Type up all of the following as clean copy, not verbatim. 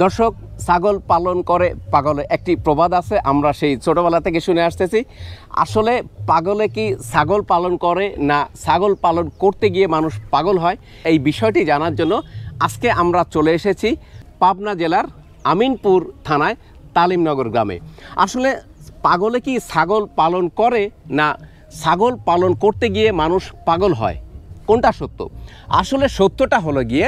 দর্শক, ছাগল পালন করে পাগলে একটি প্রবাদ আছে, আমরা সেই ছোটবেলা থেকে শুনে আসতেছি। আসলে পাগলে কি ছাগল পালন করে, না ছাগল পালন করতে গিয়ে মানুষ পাগল হয়? এই বিষয়টি জানার জন্য আজকে আমরা চলে এসেছি পাবনা জেলার আমিনপুর থানায় তালিমনগর গ্রামে। আসলে পাগলে কি ছাগল পালন করে, না ছাগল পালন করতে গিয়ে মানুষ পাগল হয়? কোনটা সত্য? আসলে সত্যটা হলো গিয়ে,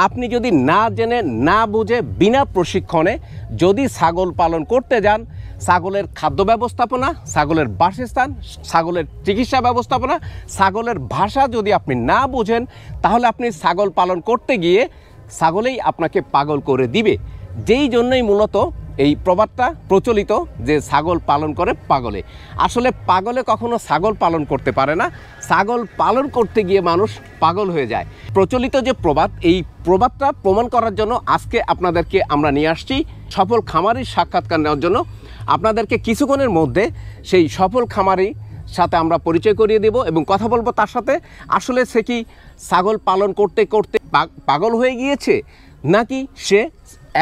আপনি যদি না জেনে না বুঝে বিনা প্রশিক্ষণে যদি ছাগল পালন করতে যান, ছাগলের খাদ্য ব্যবস্থাপনা, ছাগলের বাসস্থান, ছাগলের চিকিৎসা ব্যবস্থাপনা, ছাগলের ভাষা যদি আপনি না বুঝেন, তাহলে আপনি ছাগল পালন করতে গিয়ে ছাগলেই আপনাকে পাগল করে দিবে। যেই জন্যই মূলত এই প্রবাদটা প্রচলিত যে ছাগল পালন করে পাগলে। আসলে পাগলে কখনো ছাগল পালন করতে পারে না, ছাগল পালন করতে গিয়ে মানুষ পাগল হয়ে যায়। প্রচলিত যে প্রবাদ, এই প্রবাদটা প্রমাণ করার জন্য আজকে আপনাদেরকে আমরা নিয়ে আসছি সফল খামারির সাক্ষাৎকার নেওয়ার জন্য। আপনাদেরকে কিছুক্ষণের মধ্যে সেই সফল খামারি সাথে আমরা পরিচয় করিয়ে দেব এবং কথা বলবো তার সাথে। আসলে সে কি ছাগল পালন করতে করতে পাগল হয়ে গিয়েছে, নাকি সে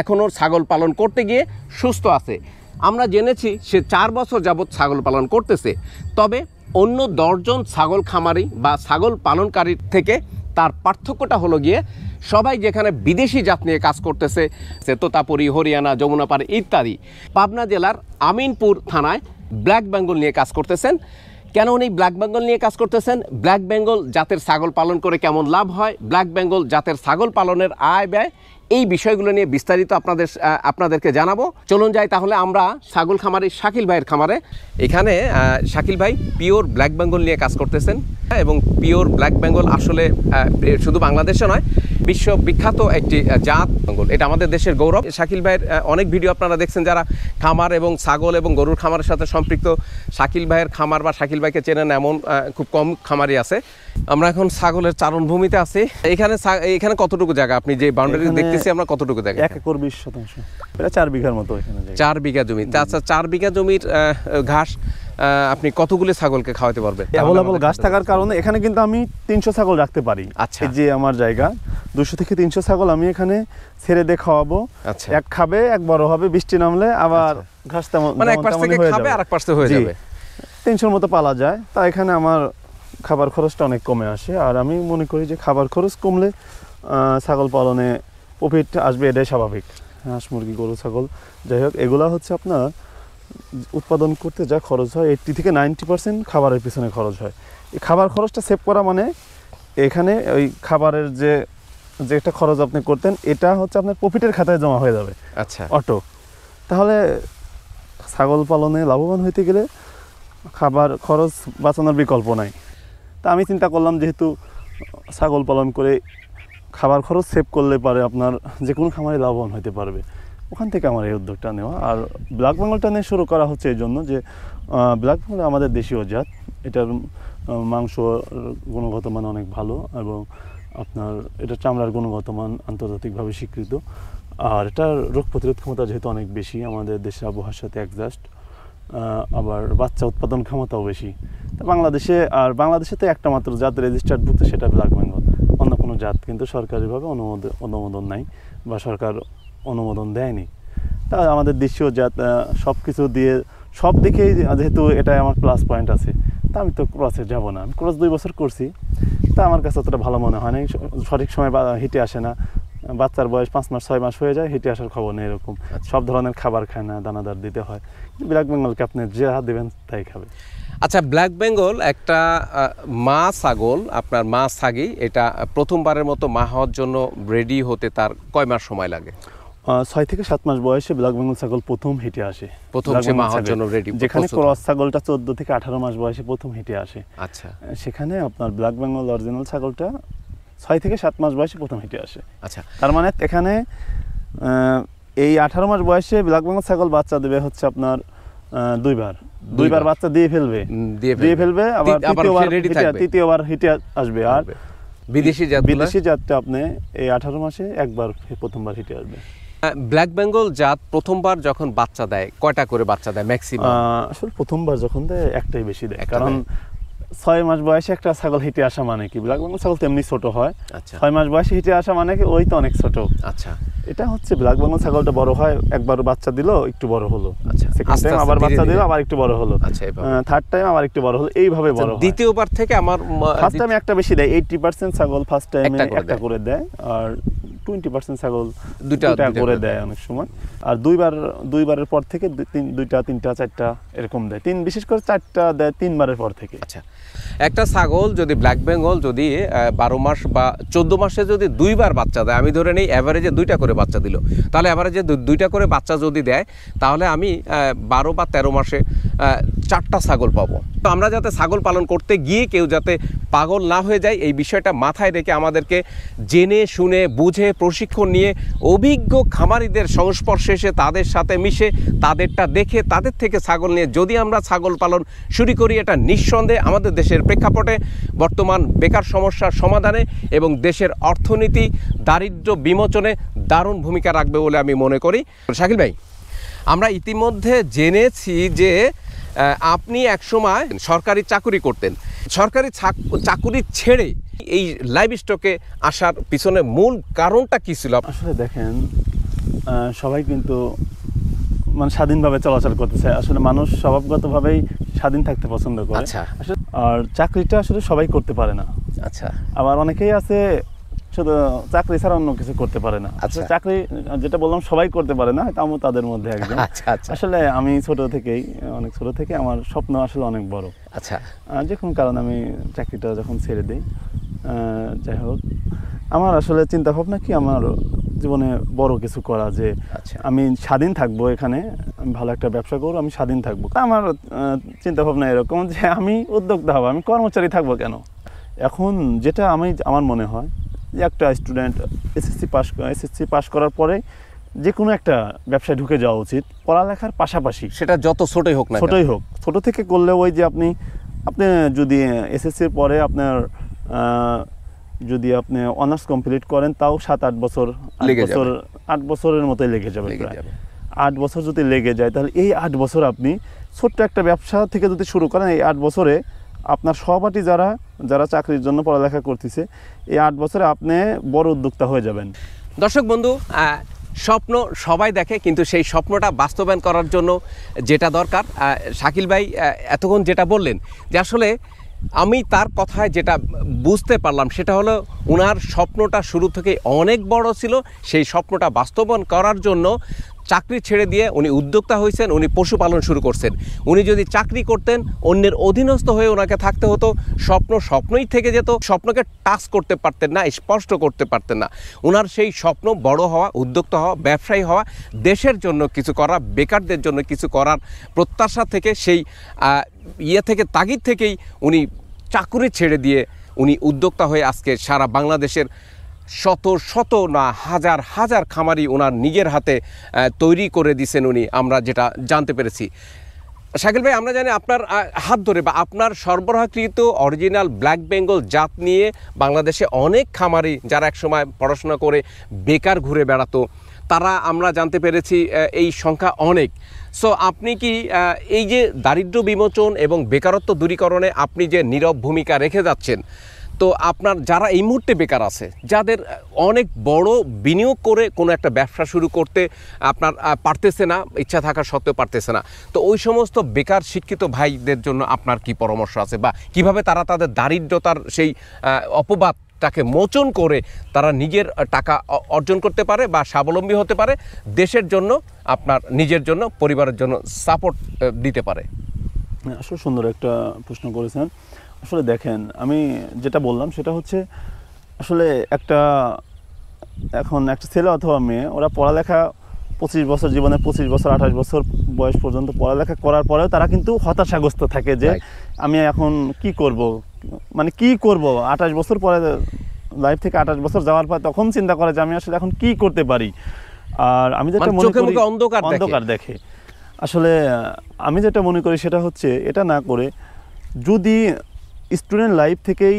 এখনও ছাগল পালন করতে গিয়ে সুস্থ আছে? আমরা জেনেছি সে 4 বছর যাবৎ ছাগল পালন করতেছে। তবে অন্য 10 জন ছাগল খামারি বা ছাগল পালনকারীর থেকে তার পার্থক্যটা হলো গিয়ে, সবাই যেখানে বিদেশি জাত নিয়ে কাজ করতেছে, তোতাপুরি, হরিয়ানা, যমুনাপাড়ি ইত্যাদি, পাবনা জেলার আমিনপুর থানায় ব্ল্যাক বেঙ্গল নিয়ে কাজ করতেছেন। কেন উনি ব্ল্যাক বেঙ্গল নিয়ে কাজ করতেছেন, ব্ল্যাক বেঙ্গল জাতের ছাগল পালন করে কেমন লাভ হয়, ব্ল্যাক বেঙ্গল জাতের ছাগল পালনের আয় ব্যয়, এই বিষয়গুলো নিয়ে বিস্তারিত আপনাদেরকে জানাবো। চলুন যাই তাহলে আমরা ছাগল খামারি শাকিল ভাইয়ের খামারে। এখানে শাকিল ভাই পিওর ব্ল্যাক বেঙ্গল নিয়ে কাজ করতেছেন এবং পিওর ব্ল্যাক বেঙ্গল আসলে শুধু বাংলাদেশে নয়, বিশ্ববিখ্যাত একটি জাত বেঙ্গল। এটা আমাদের দেশের গৌরব। শাকিল ভাইয়ের অনেক ভিডিও আপনারা দেখছেন যারা খামার এবং ছাগল এবং গরুর খামারের সাথে সম্পৃক্ত। শাকিল ভাইয়ের খামার বা শাকিল ভাইকে চেনেন এমন খুব কম খামারি আছে। আমরা এখন ছাগলের চারণভূমিতে আছি। এখানে কতটুকু জায়গা, আপনি যে বাউন্ডারি দেখতেছি আমরা, কতটুকু জায়গা? 1 একর 20 শতাংশ, প্রায় 4 বিঘার মতো। এখানে 4 বিঘা জমি। আচ্ছা, 4 বিঘা জমির ঘাস আপনি কতগুলো ছাগলকে খাওয়াতে পারবেন? অ্যাভেলেবল ঘাস থাকার কারণে এখানে কিন্তু আমি 300 ছাগল রাখতে পারি। আচ্ছা, এই যে আমার জায়গা 200 থেকে 300 ছাগল আমি এখানে ছেড়ে দিয়ে খাওয়াবো। আচ্ছা, এক খাবে, এক বড় হবে, বৃষ্টি নামলে আবার ঘাস তেমন মানে এক পাশ থেকে খাবে আর এক পাশ থেকে হয়ে যাবে। 300-র মতো পালা যায়। তা এখানে আমার খাবার খরচটা অনেক কমে আসে। আর আমি মনে করি যে খাবার খরচ কমলে ছাগল পালনে প্রফিট আসবে, এটাই স্বাভাবিক। হাঁস, মুরগি, গরু, ছাগল যাই হোক, এগুলা হচ্ছে আপনার উৎপাদন করতে যা খরচ হয় 80 থেকে 90% খাবারের পিছনে খরচ হয়। এই খাবার খরচটা সেভ করা মানে এখানে ওই খাবারের যে একটা খরচ আপনি করতেন, এটা হচ্ছে আপনার প্রফিটের খাতায় জমা হয়ে যাবে। আচ্ছা, অটো। তাহলে ছাগল পালনে লাভবান হইতে গেলে খাবার খরচ বাঁচানোর বিকল্প নাই। তা আমি চিন্তা করলাম, যেহেতু ছাগল পালন করে খাবার খরচ সেভ করলে পারে আপনার যে কোনো খামারে লাভবান হতে পারবে, ওখান থেকে আমার এই উদ্যোগটা নেওয়া। আর ব্ল্যাক বেঙ্গলটা নিয়ে শুরু করা হচ্ছে এই জন্য যে ব্ল্যাক বেঙ্গল আমাদের দেশীয় জাত। এটার মাংস গুণগত মান অনেক ভালো এবং আপনার এটা চামড়ার গুণগত মান আন্তর্জাতিকভাবে স্বীকৃত। আর এটার রোগ প্রতিরোধ ক্ষমতা যেহেতু অনেক বেশি, আমাদের দেশের আবহাওয়ার সাথে অ্যাডজাস্ট, আবার বাচ্চা উৎপাদন ক্ষমতাও বেশি। তা বাংলাদেশে তো একটা মাত্র জাত রেজিস্টার্ডভুক্ত, সেটা ব্ল্যাক বেঙ্গল। অন্য কোনো জাত কিন্তু সরকারিভাবে অনুমোদন নাই বা সরকার অনুমোদন দেয়নি। তা আমাদের দেশীয় জাত সব কিছু দিয়ে সব দিকেই যেহেতু এটাই আমার প্লাস পয়েন্ট আছে, তা আমি তো ক্রসে যাব না। আমি ক্রস 2 বছর করছি, তা আমার কাছে অতটা ভালো মনে হয় না। সঠিক সময় হিটে আসে না, বাচ্চার বয়স 5 মাস 6 মাস হয়ে যায়, হিটে আসার খবর নেই। এরকম সব ধরনের খাবার খায় না, দানাদার দিতে হয়। ব্ল্যাক বেঙ্গলকে আপনি যে হাত দেবেন তাই খাবে। আচ্ছা, ব্ল্যাক বেঙ্গল একটা মা ছাগল, আপনার মা ছাগি, এটা প্রথমবারের মতো মা হওয়ার জন্য রেডি হতে তার কয় মাস সময় লাগে? 6 থেকে 7 মাস বয়সে ব্ল্যাক বেঙ্গল ছাগল প্রথম হিটে আসে। প্রথম সে মা হওয়ার জন্য রেডি। যেখানে ক্রস ছাগলটা 14 থেকে 18 মাস বয়সে প্রথম হিটে আসে। আচ্ছা, সেখানে আপনার ব্ল্যাক বেঙ্গল অরিজিনাল ছাগলটা 6 থেকে 7 মাস বয়সে প্রথম হিটে আসে। আচ্ছা, তার মানে এখানে এই 18 মাস বয়সে ব্ল্যাক বেঙ্গল ছাগল বাচ্চা দেবে হচ্ছে আপনার দুইবার বাচ্চা দিয়ে ফেলবে, আবার তৃতীয়বার হিটে আসবে। আর বিদেশি জাতটা আপনি এই 18 মাসে একবার প্রথমবার হিটে আসবে। ব্ল্যাক বেঙ্গল জাত প্রথমবার যখন বাচ্চা দেয় কয়টা করে বাচ্চা দেয় ম্যাক্সিমাম? আসলে প্রথমবার যখন দেয় একটাই বেশি দেয়, কারণ 6 মাস বয়সে একটা ছাগল হেঁটে আসা মানে কি, ব্ল্যাক বেঙ্গল ছাগল তেমনি ছোট হয়। আচ্ছা 6 মাস বয়সে হেঁটে আসা মানে কি, ওই তো অনেক ছোট। আচ্ছা এটা হচ্ছে ব্ল্যাক বেঙ্গল ছাগলটা বড় হয়, একবার বাচ্চা দিল একটু বড় হলো, আচ্ছা সেকেন্ড আস্তে টাইম আস্তে আবার ধীরে বাচ্চা দিল ধীরে। আবার একটু বড় হলো, আচ্ছা এভাবে থার্ড টাইম আবার একটু বড় হলো, এইভাবে বড় হয়। দ্বিতীয়বার থেকে আমার ফার্স্ট টাইমে একটা বেশি দেয়, 80% ছাগল ফার্স্ট টাইমে একটা করে একটা দেয়। করে দেয়, আর 20% ছাগল দুইটা করে দেয় অনেক সময়। আর দুইবারের পর থেকে দুইটা, তিনটা, চারটা এরকম দেয়। বিশেষ করে 4টা দেয় 3বারের পর থেকে। আচ্ছা একটা ছাগল যদি ব্ল্যাক বেঙ্গল যদি 12 মাস বা 14 মাসে যদি 2বার বাচ্চা দেয়, আমি ধরে নেই অ্যাভারেজে 2টা করে বাচ্চা দিল, তাহলে অ্যাভারেজে 2টা করে বাচ্চা যদি দেয় তাহলে আমি 12 বা 13 মাসে 4টা ছাগল পাবো। তো আমরা যাতে ছাগল পালন করতে গিয়ে কেউ যাতে পাগল না হয়ে যায় এই বিষয়টা মাথায় রেখে আমাদেরকে জেনে শুনে বুঝে প্রশিক্ষণ নিয়ে অভিজ্ঞ খামারিদের সংস্পর্শে এসে তাদের সাথে মিশে তাদেরটা দেখে তাদের থেকে ছাগল নিয়ে যদি আমরা ছাগল পালন শুরু করি, এটা নিঃসন্দেহে আমাদের দেশের প্রেক্ষাপটে বর্তমান বেকার সমস্যার সমাধানে এবং দেশের অর্থনীতি দারিদ্র্য বিমোচনে দারুণ ভূমিকা রাখবে বলে আমি মনে করি। শাকিল ভাই, আমরা ইতিমধ্যে জেনেছি যে আপনি একসময় সরকারি চাকুরি করতেন, সরকারি চাকুরি ছেড়ে এই লাইভ স্টকে আসার পিছনে মূল কারণটা কি ছিল? আসলে দেখেন, সবাই কিন্তু মানে স্বাধীনভাবে চলাচল করতে চায়। আসলে মানুষ স্বভাবগতভাবেই স্বাধীন থাকতে পছন্দ করে। আচ্ছা আর চাকরিটা আসলে সবাই করতে পারে না। আচ্ছা আবার অনেকেই আছে শুধু চাকরি ছাড়া অন্য কিছু করতে পারে না। আচ্ছা। চাকরি যেটা বললাম সবাই করতে পারে না, আমিও তাদের মধ্যে একজন। আচ্ছা আচ্ছা আসলে আমি অনেক ছোট থেকে আমার স্বপ্ন আসলে অনেক বড়। আচ্ছা যে কোনো কারণে আমি চাকরিটা যখন ছেড়ে দিই, যাই হোক, আমার আসলে চিন্তা ভাবনা কি, আমার জীবনে বড় কিছু করা, যে আচ্ছা আমি স্বাধীন থাকবো এখানে, আমি ভালো একটা ব্যবসা করবো, আমি স্বাধীন থাকবো। আমার চিন্তা ভাবনা এরকম যে আমি উদ্যোক্তা হবো, আমি কর্মচারী থাকবো কেন। এখন যেটা আমার মনে হয় যে একটা স্টুডেন্ট এসএসসি পাস করার পরে যে কোনো একটা ব্যবসায় ঢুকে যাওয়া উচিত, পড়ালেখার পাশাপাশি। সেটা যত ছোটই হোক না কেন। ছোটই হোক, ছোট থেকে করলে ওই যে আপনি যদি এসএসসির পরে আপনার যদি আপনি অনার্স কমপ্লিট করেন, তাও 7-8 বছর, 8 বছরের মতোই লেগে যাবে প্রায়। 8 বছর যদি লেগে যায়, তাহলে এই 8 বছর আপনি ছোট্ট একটা ব্যবসা থেকে যদি শুরু করেন, এই 8 বছরে আপনার সহপাঠী যারা চাকরির জন্য পড়ালেখা করতেছে, এই 8 বছরে আপনি বড় উদ্যোক্তা হয়ে যাবেন। দর্শক বন্ধু, স্বপ্ন সবাই দেখে, কিন্তু সেই স্বপ্নটা বাস্তবায়ন করার জন্য যেটা দরকার, শাকিল ভাই এতক্ষণ যেটা বললেন, যে আসলে আমি তার কথায় যেটা বুঝতে পারলাম সেটা হলো ওনার স্বপ্নটা শুরু থেকে অনেক বড় ছিল। সেই স্বপ্নটা বাস্তবায়ন করার জন্য চাকরি ছেড়ে দিয়ে উনি উদ্যোক্তা হয়েছেন, উনি পশুপালন শুরু করছেন। উনি যদি চাকরি করতেন, অন্যের অধীনস্থ হয়ে ওনাকে থাকতে হতো, স্বপ্নই থেকে যেত, স্বপ্নকে টাচ করতে পারতেন না, স্পষ্ট করতে পারতেন না। ওনার সেই স্বপ্ন বড় হওয়া, উদ্যোক্তা হওয়া, ব্যবসায়ী হওয়া, দেশের জন্য কিছু করা, বেকারদের জন্য কিছু করার প্রত্যাশা থেকে, সেই থেকে তাগিদ থেকেই উনি চাকরি ছেড়ে দিয়ে উনি উদ্যোক্তা হয়ে আজকে সারা বাংলাদেশের শত না হাজার হাজার খামারি ওনার নিজের হাতে তৈরি করে দিয়েছেন উনি, আমরা যেটা জানতে পেরেছি। শাকিল ভাই, আমরা জানি আপনার হাত ধরে বা আপনার সরবরাহকৃত অরিজিনাল ব্ল্যাক বেঙ্গল জাত নিয়ে বাংলাদেশে অনেক খামারি যারা একসময় পড়াশোনা করে বেকার ঘুরে বেড়াতো, তারা আমরা জানতে পেরেছি এই সংখ্যা অনেক। সো আপনি কি এই যে দারিদ্র্য বিমোচন এবং বেকারত্ব দূরীকরণে আপনি যে নীরব ভূমিকা রেখে যাচ্ছেন, তো আপনার যারা এই মুহূর্তে বেকার আছে, যাদের অনেক বড় বিনিয়োগ করে কোনো একটা ব্যবসা শুরু করতে আপনার পারতেছে না, ইচ্ছা থাকা সত্ত্বেও পারতেছে না, তো ওই সমস্ত বেকার শিক্ষিত ভাইদের জন্য আপনার কি পরামর্শ আছে, বা কিভাবে তারা তাদের দারিদ্রতার সেই অপবাদটাকে মোচন করে তারা নিজের টাকা অর্জন করতে পারে বা স্বাবলম্বী হতে পারে, দেশের জন্য, আপনার নিজের জন্য, পরিবারের জন্য সাপোর্ট দিতে পারে? আসলে সুন্দর একটা প্রশ্ন করেছেন। আসলে দেখেন, আমি যেটা বললাম সেটা হচ্ছে, আসলে এখন একটা ছেলে অথবা মেয়ে, ওরা পড়ালেখা 25 বছর, জীবনে 25 বছর 28 বছর বয়স পর্যন্ত পড়ালেখা করার পরেও তারা কিন্তু হতাশাগ্রস্ত থাকে যে আমি এখন কি করব, মানে কি করব। 28 বছর পরে, লাইফ থেকে 28 বছর যাওয়ার পর তখন চিন্তা করে যে আমি আসলে এখন কি করতে পারি। আর আমি যেটা মনে করি, অন্ধকার দেখে। আসলে আমি যেটা মনে করি সেটা হচ্ছে, এটা না করে যদি স্টুডেন্ট লাইফ থেকেই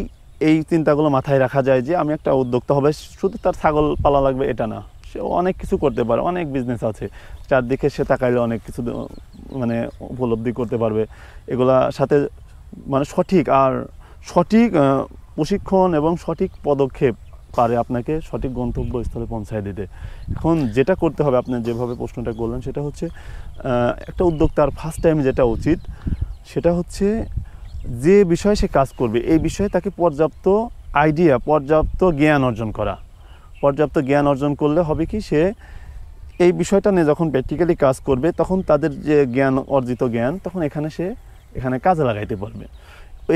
এই চিন্তাগুলো মাথায় রাখা যায় যে আমি একটা উদ্যোক্তা হবে, শুধু তার ছাগল পালা লাগবে এটা না, সে অনেক কিছু করতে পারে, অনেক বিজনেস আছে, চারদিকে সে তাকাইলে অনেক কিছু মানে উপলব্ধি করতে পারবে। এগুলা সাথে মানে সঠিক প্রশিক্ষণ এবং সঠিক পদক্ষেপ পারে আপনাকে সঠিক গন্তব্যস্থলে পৌঁছায় দিতে। এখন যেটা করতে হবে, আপনি যেভাবে প্রশ্নটা করলেন, সেটা হচ্ছে একটা উদ্যোক্তার ফার্স্ট টাইম যেটা উচিত সেটা হচ্ছে যে বিষয়ে সে কাজ করবে এই বিষয়ে তাকে পর্যাপ্ত আইডিয়া, পর্যাপ্ত জ্ঞান অর্জন করা। পর্যাপ্ত জ্ঞান অর্জন করলে হবে কি, সে এই বিষয়টা নিয়ে যখন প্র্যাকটিক্যালি কাজ করবে তখন তাদের যে জ্ঞান, অর্জিত জ্ঞান, তখন এখানে কাজে লাগাইতে পারবে।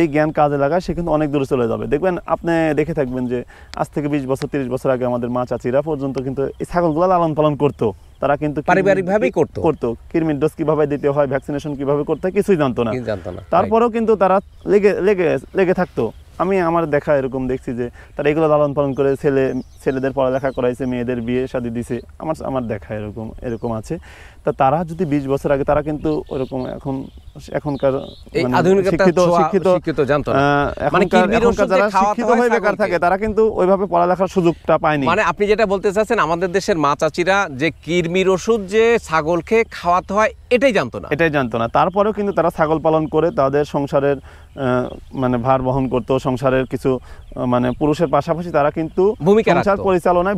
এই জ্ঞান কাজে লাগায় সে কিন্তু অনেক দূরে চলে যাবে। দেখবেন, আপনি দেখে থাকবেন যে আজ থেকে 20 বছর 30 বছর আগে আমাদের মা চাচিরা পর্যন্ত কিন্তু এই ছাগলগুলো লালন পালন করতো। তারা কিন্তু পারিবারিকভাবেই করতো। কৃমির ডোজ কিভাবে দিতে হয়, ভ্যাকসিনেশন কিভাবে করতে হয়, কিছুই জানতো না। তারপরেও কিন্তু তারা লেগে থাকতো। আমি আমার দেখা এরকম দেখছি যে তারা এগুলো লালন পালন করে ছেলেদের পড়ালেখা করাইছে, মেয়েদের বিয়ে শাদী দিছে। আমার দেখা এরকম আছে। তা তারা যদি 20 বছর আগে, তারা কিন্তু ওরকম এখনকার শিক্ষিত জানতো না। এখনকার যারা শিক্ষিত হয়ে বেকার থাকে তারা কিন্তু ওইভাবে পড়ালেখার সুযোগটা পায়নি। মানে আপনি যেটা বলতে চাচ্ছেন, আমাদের দেশের মা চাচিরা যে কৃমির ওষুধ যে ছাগলকে খাওয়াতে হয় এটাই জানতো না। তারপরেও কিন্তু তারা ছাগল পালন করে তাদের সংসারের মানে ভার বহন করতো। সংসারের কিছু মানে পুরুষের পাশাপাশি তারা কিন্তু সংসার পরিচালনায়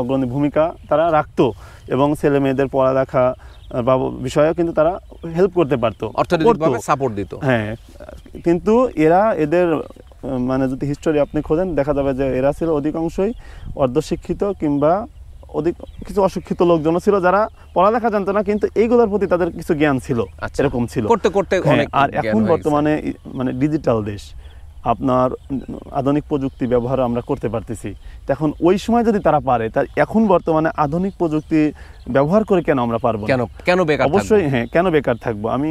অগ্রণী ভূমিকা তারা রাখতো এবং ছেলে মেয়েদের পড়ালেখা বিষয়েও কিন্তু তারা হেল্প করতে পারতো, অর্থনৈতিকভাবে সাপোর্ট দিত। হ্যাঁ, কিন্তু এদের মানে যদি হিস্টোরি আপনি খোঁজেন, দেখা যাবে যে এরা ছিল অধিকাংশই অর্ধশিক্ষিত কিংবা কিছু অশিক্ষিত লোকজন ছিল যারা পড়ালেখা জানতো না, কিন্তু এইগুলোর প্রতি তাদের কিছু জ্ঞান ছিল। এরকম ছিল করতে। আর এখন বর্তমানে মানে ডিজিটাল দেশ, আপনার আধুনিক প্রযুক্তি ব্যবহার আমরা করতে পারতেছি। এখন ওই সময় যদি তারা পারে, তা এখন বর্তমানে আধুনিক প্রযুক্তি ব্যবহার করে কেন আমরা পারবো? কেন বেকার? অবশ্যই হ্যাঁ, কেন বেকার থাকবো? আমি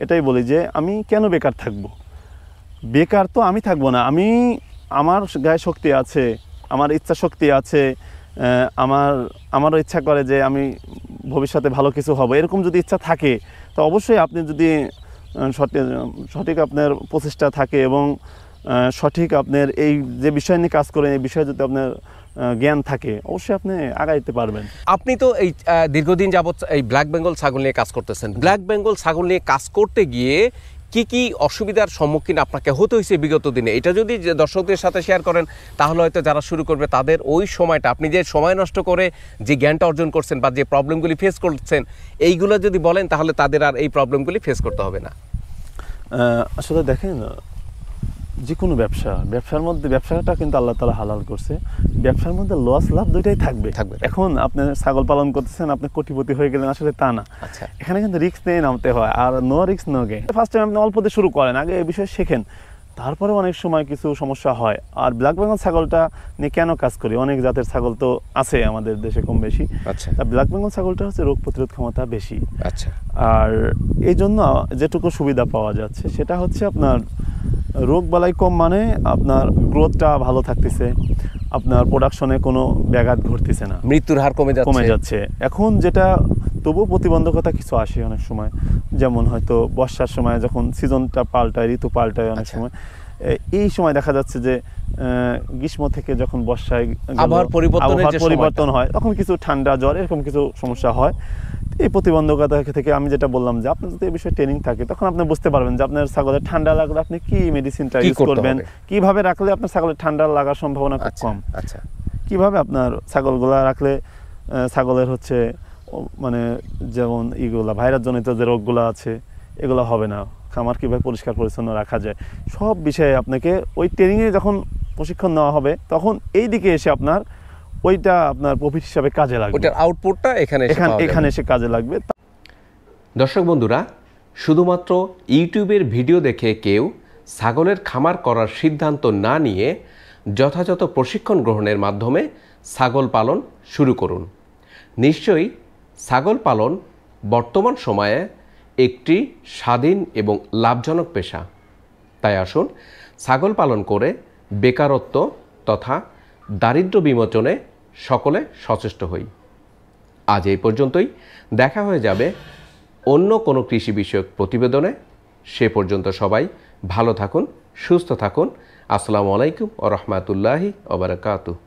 এটাই বলি যে আমি কেন বেকার থাকবো? বেকার তো আমি থাকবো না। আমার গায়ে শক্তি আছে, আমার ইচ্ছা শক্তি আছে, আমারও ইচ্ছা করে যে আমি ভবিষ্যতে ভালো কিছু হব। এরকম যদি ইচ্ছা থাকে, তো অবশ্যই আপনি যদি সঠিক আপনার প্রচেষ্টা থাকে এবং সঠিক আপনার এই যে বিষয় নিয়ে কাজ করেন, এই বিষয়ে যদি আপনার জ্ঞান থাকে, অবশ্যই আপনি আগাইতে পারবেন। আপনি তো এই দীর্ঘদিন যাবৎ এই ব্ল্যাক বেঙ্গল ছাগল নিয়ে কাজ করতেছেন। ব্ল্যাক বেঙ্গল ছাগল নিয়ে কাজ করতে গিয়ে কি অসুবিধার সম্মুখীন আপনাকে হতে হয়েছে বিগত দিনে, এটা যদি দর্শকদের সাথে শেয়ার করেন, তাহলে হয়তো যারা শুরু করবে তাদের ওই সময়টা, আপনি যে সময় নষ্ট করে যে জ্ঞানটা অর্জন করছেন বা যে প্রবলেমগুলি ফেস করছেন, এইগুলো যদি বলেন তাহলে তাদের আর এই প্রবলেমগুলি ফেস করতে হবে না। আসলে দেখেন, যে কোনো ব্যবসাটা কিন্তু আল্লাহ তাআলা হালাল করছে। ব্যবসার মধ্যে লস লাভ দুইটাই থাকবে। এখন আপনি ছাগল পালন করতেছেন, আপনি কোটিপতি হয়ে গেলেন, আসলে তা না। এখানে কিন্তু রিস্ক নিয়ে নামতে হয়, আর no risk no gain. First time আপনি অল্প দিয়ে শুরু করেন, আগে এই বিষয়ে শেখেন, তারপরে অনেক সময় কিছু সমস্যা হয়। আর ব্ল্যাক বেঙ্গল ছাগলটা নিয়ে কেন কাজ করি, অনেক জাতের ছাগল তো আছে আমাদের দেশে কম বেশি। ব্ল্যাক বেঙ্গল ছাগলটা হচ্ছে রোগ প্রতিরোধ ক্ষমতা বেশি। আর এই জন্য যেটুকু সুবিধা পাওয়া যাচ্ছে সেটা হচ্ছে আপনার রোগ বালাই কম, মানে আপনার গ্রোথটা ভালো থাকতেছে, আপনার প্রোডাকশনে কোনো ব্যাঘাত ঘটতেছে না, মৃত্যুর হার কমে যাচ্ছে। এখন যেটা তবুও প্রতিবন্ধকতা কিছু আসে অনেক সময়, যেমন হয়তো বর্ষার সময় যখন সিজনটা পাল্টায়, ঋতু পাল্টায় অনেক সময়, এই সময় দেখা যাচ্ছে যে গ্রীষ্ম থেকে যখন বর্ষায় আবহাওয়ার পরিবর্তন হয়, তখন কিছু ঠান্ডা জ্বর এরকম কিছু সমস্যা হয়। এই প্রতিবন্ধকতা থেকে আমি যেটা বললাম যে আপনার যদি এই বিষয়ে ট্রেনিং থাকে, তখন আপনি বুঝতে পারবেন যে আপনার ছাগলের ঠান্ডা লাগলে আপনি কি মেডিসিনটা ইউজ করবেন, কিভাবে রাখলে আপনার ছাগলের ঠান্ডা লাগার সম্ভাবনা খুব কম, কিভাবে আপনার ছাগলগুলা রাখলে ছাগলের হচ্ছে মানে যেমন ভাইরাস জনিত যে রোগগুলো আছে এগুলো হবে না, খামার কীভাবে পরিষ্কার পরিচ্ছন্ন রাখা যায়, সব বিষয়ে আপনাকে ওই ট্রেনিংয়ে যখন প্রশিক্ষণ নেওয়া হবে, তখন এই দিকে এসে আপনার ওইটা আপনার প্রফিট হিসাবে কাজে লাগবে, ওইটার আউটপুটটা এখানে এসে কাজে লাগবে। দর্শক বন্ধুরা, শুধুমাত্র ইউটিউবের ভিডিও দেখে কেউ ছাগলের খামার করার সিদ্ধান্ত না নিয়ে যথাযথ প্রশিক্ষণ গ্রহণের মাধ্যমে ছাগল পালন শুরু করুন। নিশ্চয়ই ছাগল পালন বর্তমান সময়ে একটি স্বাধীন এবং লাভজনক পেশা। তাই আসুন ছাগল পালন করে বেকারত্ব তথা দারিদ্র্য বিমোচনে সকলে সচেষ্ট হই। আজ এই পর্যন্তই, দেখা হয়ে যাবে অন্য কোনো কৃষি বিষয়ক প্রতিবেদনে। সে পর্যন্ত সবাই ভালো থাকুন, সুস্থ থাকুন। আসসালামু আলাইকুম ওয়া রাহমাতুল্লাহি ওয়া বারাকাতুহু।